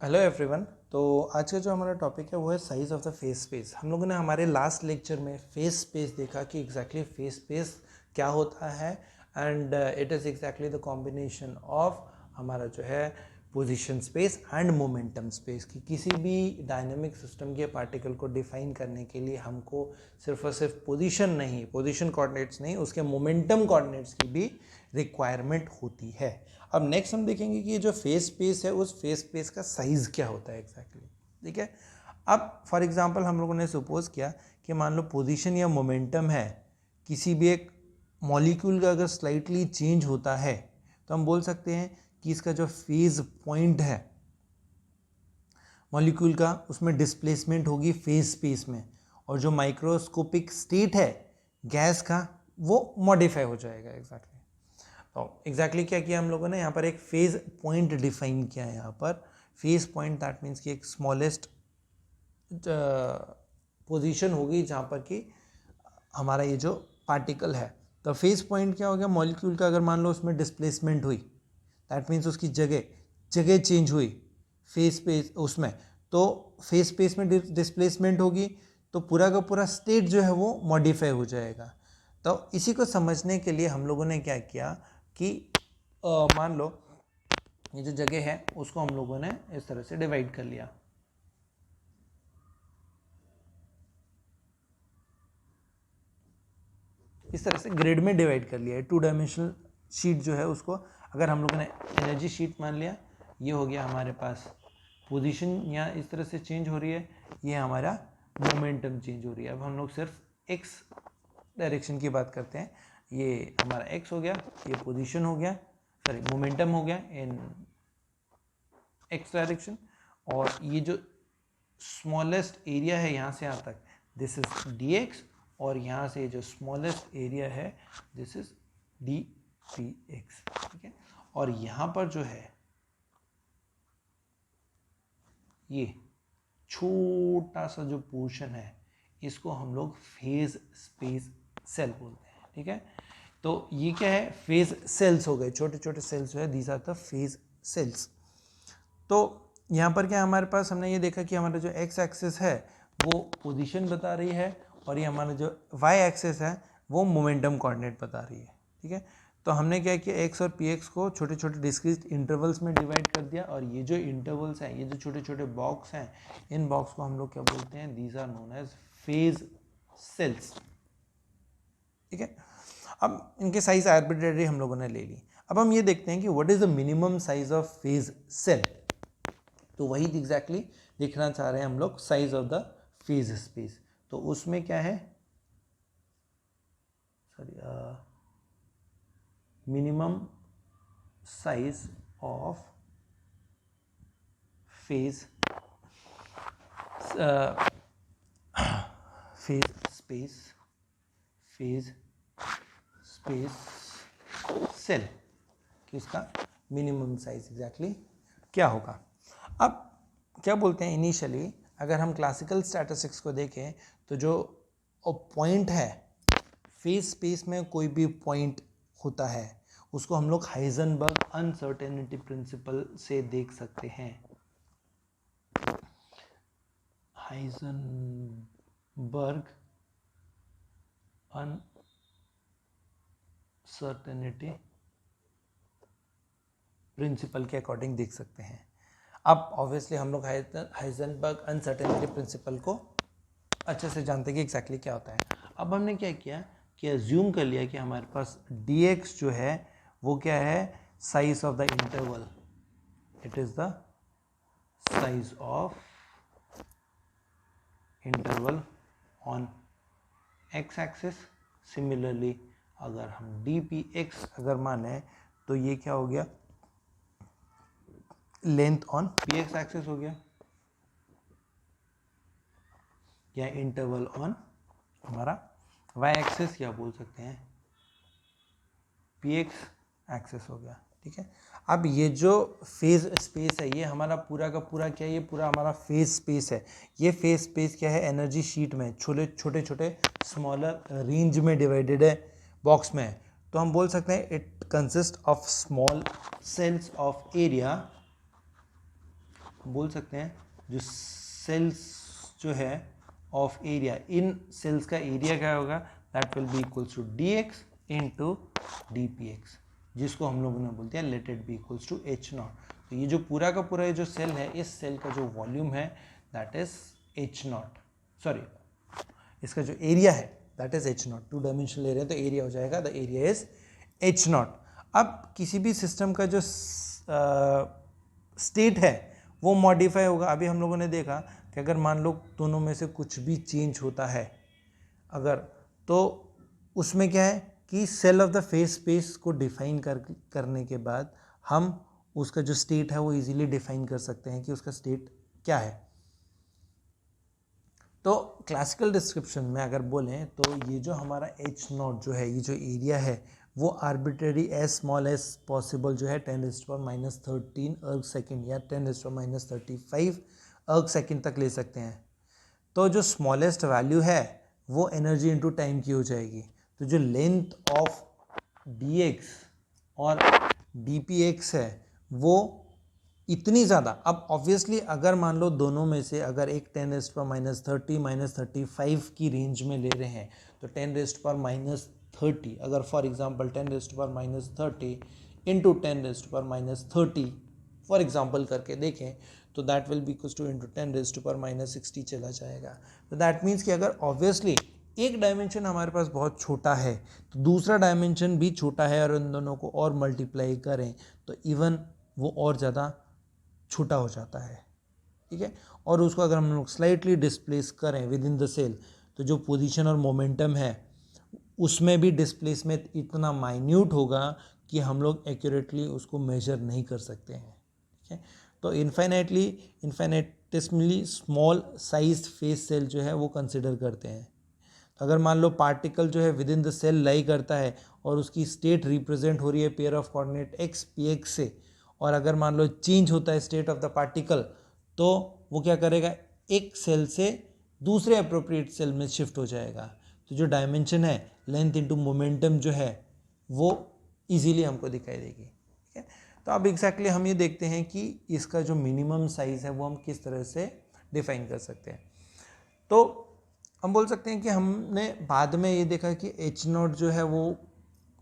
Hello everyone. तो आज का जो हमारा टॉपिक है वो है size of the face space. हम लोगों ने हमारे लास्ट लेक्चर में फेस स्पेस देखा कि एग्जैक्टली फेस स्पेस क्या होता है and it is exactly the combination of हमारा जो है position space and momentum space. कि किसी भी डायनेमिक सिस्टम के पार्टिकल को डिफाइन करने के लिए हमको सिर्फ और सिर्फ पोजीशन कोऑर्डिनेट्स नहीं, उसके मोमेंटम कोऑर्डिनेट्स की भी रिक्वायरमेंट होती है। अब नेक्स्ट हम देखेंगे कि ये जो फेस स्पेस है उस फेस स्पेस का साइज़ क्या होता है एग्जैक्टली। ठीक है, अब फॉर एग्जांपल हम लोगों ने सपोज किया कि मान लो पोजीशन या मोमेंटम है किसी भी एक मॉलिक्यूल का, अगर स्लाइटली चेंज होता है तो हम बोल सकते हैं कि इसका जो फेज पॉइंट है मॉलिक्यूल का उसमें डिस्प्लेसमेंट होगी फेज स्पेस में, और जो माइक्रोस्कोपिक स्टेट है गैस का वो मॉडिफाई हो जाएगा एग्जैक्टली। तो एग्जैक्टली क्या किया हम लोगों ने यहाँ पर एक फेज पॉइंट डिफाइन किया है। यहाँ पर फेज पॉइंट दैट मीन्स कि एक स्मॉलेस्ट पोजीशन होगी जहाँ पर कि हमारा ये जो पार्टिकल है, तो फेज पॉइंट क्या हो गया मॉलिक्यूल का। अगर मान लो उसमें डिस्प्लेसमेंट हुई दैट मीन्स उसकी जगह चेंज हुई फेज स्पेस उसमें, तो फेज स्पेस में डिस्प्लेसमेंट होगी तो पूरा का पूरा स्टेट जो है वो मॉडिफाई हो जाएगा। तो इसी को समझने के लिए हम लोगों ने क्या किया कि मान लो ये जो जगह है उसको हम लोगों ने इस तरह से डिवाइड कर लिया। इस तरह से ग्रिड में डिवाइड कर लिया है। 2 डायमेंशनल शीट जो है उसको अगर हम लोगों ने एनर्जी शीट मान लिया, ये हो गया हमारे पास पोजीशन यहाँ इस तरह से चेंज हो रही है, ये हमारा मोमेंटम चेंज हो रही है। अब हम लोग सिर्फ एक्स डायरेक्शन की बात करते हैं, ये हमारा एक्स हो गया, ये पोजीशन हो गया, सॉरी मोमेंटम हो गया इन एक्स डायरेक्शन, और ये जो स्मॉलेस्ट एरिया है यहाँ से यहाँ तक दिस इज डी एक्स, और यहाँ से जो स्मॉलेस्ट एरिया है this is D P x. ठीक है, और यहाँ पर जो है ये छोटा सा जो पोर्शन है इसको हम लोग फेज स्पेस सेल बोलते हैं। ठीक है, तो ये क्या है फेज सेल्स हो गए, छोटे छोटे सेल्स जो है these are the phase cells. तो यहाँ पर क्या हमारे पास हमने ये देखा कि हमारा जो एक्स एक्सिस है वो पोजीशन बता रही है, और ये हमारा जो वाई एक्सिस है वो मोमेंटम कोऑर्डिनेट बता रही है। ठीक है, तो हमने क्या किया एक्स और पी एक्स को छोटे छोटे डिस्क्रीट इंटरवल्स में डिवाइड कर दिया, और ये जो इंटरवल्स हैं, ये जो छोटे छोटे बॉक्स हैं, इन बॉक्स को हम लोग क्या बोलते हैं, these are known as phase cells. ठीक है, अब इनके साइज आर्बिट्रेरी हम लोगों ने ले ली। अब हम ये देखते हैं कि what is the minimum size of phase cell. तो वही एग्जैक्टली देखना चाह रहे हैं हम लोग, size of the phase space. तो उसमें क्या है, sorry, minimum size of phase space cell कि उसका मिनिमम साइज एग्जैक्टली क्या होगा। अब क्या बोलते हैं इनिशियली, अगर हम क्लासिकल स्टैटिस्टिक्स को देखें तो जो पॉइंट है फेज स्पेस में, कोई भी पॉइंट होता है उसको हम लोग हाइजेनबर्ग अनसर्टेनिटी प्रिंसिपल से देख सकते हैं। हाइजेनबर्ग अनसर्टेनिटी प्रिंसिपल के अकॉर्डिंग देख सकते हैं। अब ऑब्वियसली हम लोग हाइजेनबर्ग अनसर्टेनिटी प्रिंसिपल को अच्छे से जानते हैं कि एग्जैक्टली क्या होता है। अब हमने क्या किया कि अज्यूम कर लिया कि हमारे पास dx जो है वो क्या है, size of the interval, it is the size of interval on x axis. Similarly अगर हम dpx अगर माने तो ये क्या हो गया, लेंथ ऑन px एक्सिस हो गया, या इंटरवल ऑन हमारा y एक्सिस, या बोल सकते हैं px एक्सिस हो गया। ठीक है, अब ये जो फेज स्पेस है ये हमारा पूरा का पूरा क्या है, ये पूरा हमारा फेज स्पेस है। ये फेज स्पेस क्या है, एनर्जी शीट में छोटे छोटे स्मॉलर रेंज में डिवाइडेड है, बॉक्स में है। तो हम बोल सकते हैं it consist of small cells of area बोल सकते हैं जो सेल्स जो है ऑफ एरिया, इन सेल्स का एरिया क्या होगा, that will be equals to D X into D P X, जिसको हम लोगों ने बोलते हैं let it be equals to H naught. तो ये जो पूरा का पूरा ये जो सेल है, इस सेल का जो वॉल्यूम है that is H not, sorry इसका जो एरिया है that is H not. 2 dimension ले रहे हैं तो एरिया हो जाएगा the area is H not. अब किसी भी सिस्टम का जो स्टेट है वो मॉडिफाई होगा। अभी हम लोगों ने देखा कि अगर मान लो दोनों में से कुछ भी चेंज होता है अगर, तो उसमें क्या है कि cell of the face space को डिफाइन करने के बाद हम उसका जो स्टेट है वो इजीली डिफाइन कर सकते हैं कि उसका स्टेट क्या है। तो क्लासिकल डिस्क्रिप्शन में अगर बोलें तो ये जो हमारा एच नॉट जो है, ये जो एरिया है वो arbitrary as small as possible जो है 10⁻13 अर्ग सेकेंड या 10⁻35 अर्ग सेकेंड तक ले सकते हैं। तो जो स्मॉलेस्ट वैल्यू है वो एनर्जी इनटू टाइम की हो जाएगी। तो जो लेंथ ऑफ dx और dpx है वो इतनी ज़्यादा, अब ऑब्वियसली अगर मान लो दोनों में से अगर एक 10⁻30 -35 की रेंज में ले रहे हैं तो 10⁻30 अगर for example 10⁻30 into 10⁻30 for example करके देखें तो that will be equals two into 10⁻60 चला जाएगा। तो दैट मीन्स कि अगर ऑब्वियसली एक डायमेंशन हमारे पास बहुत छोटा है तो दूसरा डायमेंशन भी छोटा है और उन दोनों को और मल्टीप्लाई करें तो इवन वो और ज़्यादा छोटा हो जाता है, ठीक है। और उसको अगर हम लोग स्लाइटली डिस्प्लेस करें विद इन द सेल तो जो पोजीशन और मोमेंटम है उसमें भी डिस्प्लेसमेंट इतना माइन्यूट होगा कि हम लोग एक्यूरेटली उसको मेजर नहीं कर सकते हैं, ठीक है। तो इन्फाइनेटिस्मली स्मॉल साइज फेस सेल जो है वो कंसिडर करते हैं। अगर मान लो पार्टिकल जो है with in the shall lie करता है और उसकी स्टेट रिप्रेजेंट हो रही है pair of coordinate x P x से, और अगर मान लो चेंज होता है स्टेट ऑफ द पार्टिकल तो वो क्या करेगा, एक सेल से दूसरे अप्रोप्रिएट सेल में शिफ्ट हो जाएगा। तो जो डायमेंशन है लेंथ इनटू मोमेंटम जो है वो इजीली हमको दिखाई देगी, ठीक है। तो अब एग्जैक्टली हम ये देखते हैं कि इसका जो मिनिमम साइज है वो हम किस तरह से डिफाइन कर सकते हैं। तो हम बोल सकते हैं कि हमने बाद में ये देखा कि एच नॉट जो है वो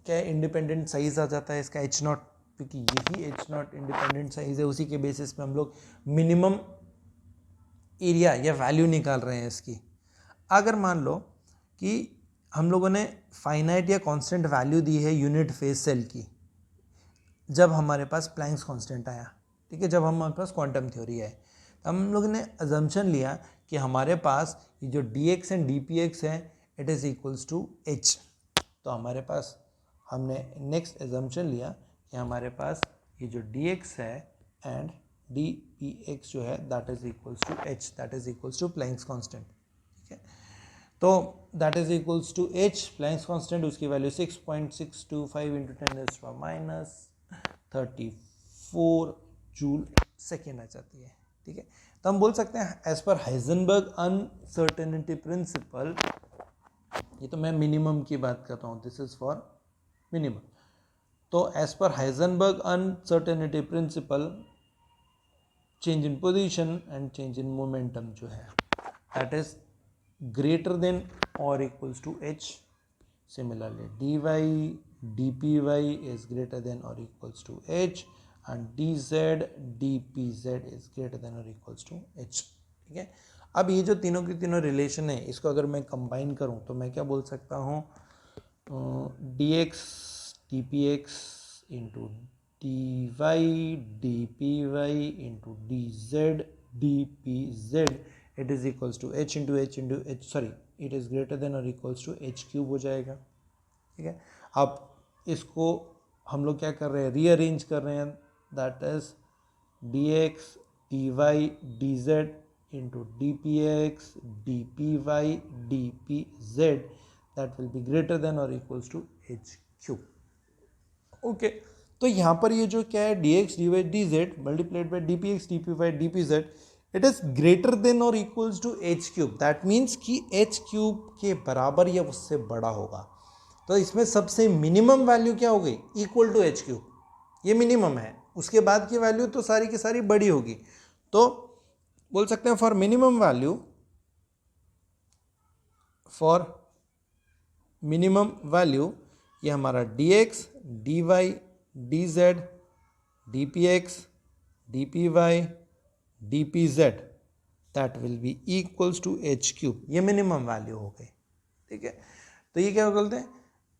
क्या इंडिपेंडेंट साइज आ जाता है इसका एच नॉट, क्योंकि यही एच नॉट इंडिपेंडेंट साइज है, उसी के बेसिस पे हम लोग मिनिमम एरिया या वैल्यू निकाल रहे हैं इसकी। अगर मान लो कि हम लोगों ने फाइनाइट या कांस्टेंट वैल्यू दी है यूनिट फेस सेल की जब हमारे पास प्लैंक्स कांस्टेंट आया, ठीक है, जब हमारे पास क्वांटम थ्योरी है, तो हम लोगों ने अजम्पशन लिया कि हमारे पास ये जो dx एंड dpx है it is equals to h। तो हमारे पास हमने नेक्स्ट अजम्पशन लिया कि हमारे पास ये जो dx है एंड dpx जो है that is equals to h, that is equals to Planck's constant, ठीक है। तो that is equals to h, Planck's constant उसकी वैल्यू 6.625 × 10⁻34 जूल सेकेंड आ जाती है, ठीक है। तो हम बोल सकते हैं एज पर हाइजेनबर्ग अनसर्टेनिटी प्रिंसिपल, ये तो मैं मिनिमम की बात कर रहा हूँ, दिस इज फॉर मिनिमम। तो एज पर Heisenberg uncertainty principle change in position and change in momentum जो है दैट इज ग्रेटर देन और equals to h। Similarly dy dpy is greater than or equals to h and dz dpz is greater than or equals to h, ठीक है। अब ये जो तीनों की तीनों रिलेशन है इसको अगर मैं कंबाइन करूं तो मैं क्या बोल सकता हूं, dx dpx into dy dpy into dz dpz it is equals to h into h sorry it is greater than और इक्वल्स टू h क्यूब हो जाएगा, ठीक है। अब इसको हम लोग क्या कर रहे हैं, रीअरेंज कर रहे हैं, that is dx dy dz into dpx dpy dpz that will be greater than और equals to h cube, okay. तो यहाँ पर ये जो क्या है dx dy dz multiplied by dpx dpy dpz it is greater than और equals to h cube, that means कि h क्यूब के बराबर या उससे बड़ा होगा। तो इसमें सबसे मिनिमम वैल्यू क्या हो गई, इक्वल टू h क्यूब, ये मिनिमम है, उसके बाद की वैल्यू तो सारी की सारी बड़ी होगी। तो बोल सकते हैं फॉर मिनिमम वैल्यू ये हमारा dx, dy, dz, dpx, dpy, dpz that will be equals to h cube, ये मिनिमम वैल्यू हो गई, ठीक है। तो ये क्या बोलते हैं,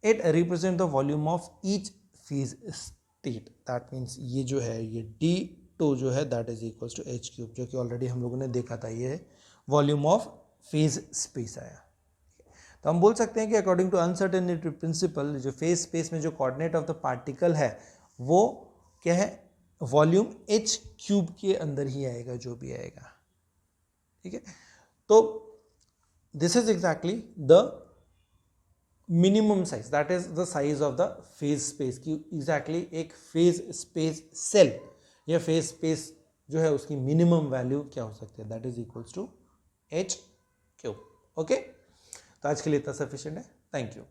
it represent the volume of each phase state, that means ये जो है ये d2 जो है that is equals to h cube, जो कि ऑलरेडी हम लोगों ने देखा था, ये वॉल्यूम ऑफ फेज स्पेस आया। तो हम बोल सकते हैं कि अकॉर्डिंग टू अनसर्टेनिटी प्रिंसिपल जो फेज स्पेस में जो कोऑर्डिनेट ऑफ द पार्टिकल है वो क्या है, वॉल्यूम h क्यूब के अंदर ही आएगा, जो भी आएगा, ठीक है। तो this is exactly the minimum size, that is the size of the phase space की एग्जैक्टली एक फेज स्पेस सेल या फेज स्पेस जो है उसकी मिनिमम वैल्यू क्या हो सकती है, that is equals to h cube. Okay, तो आज के लिए इतना सफिशिएंट है। Thank you.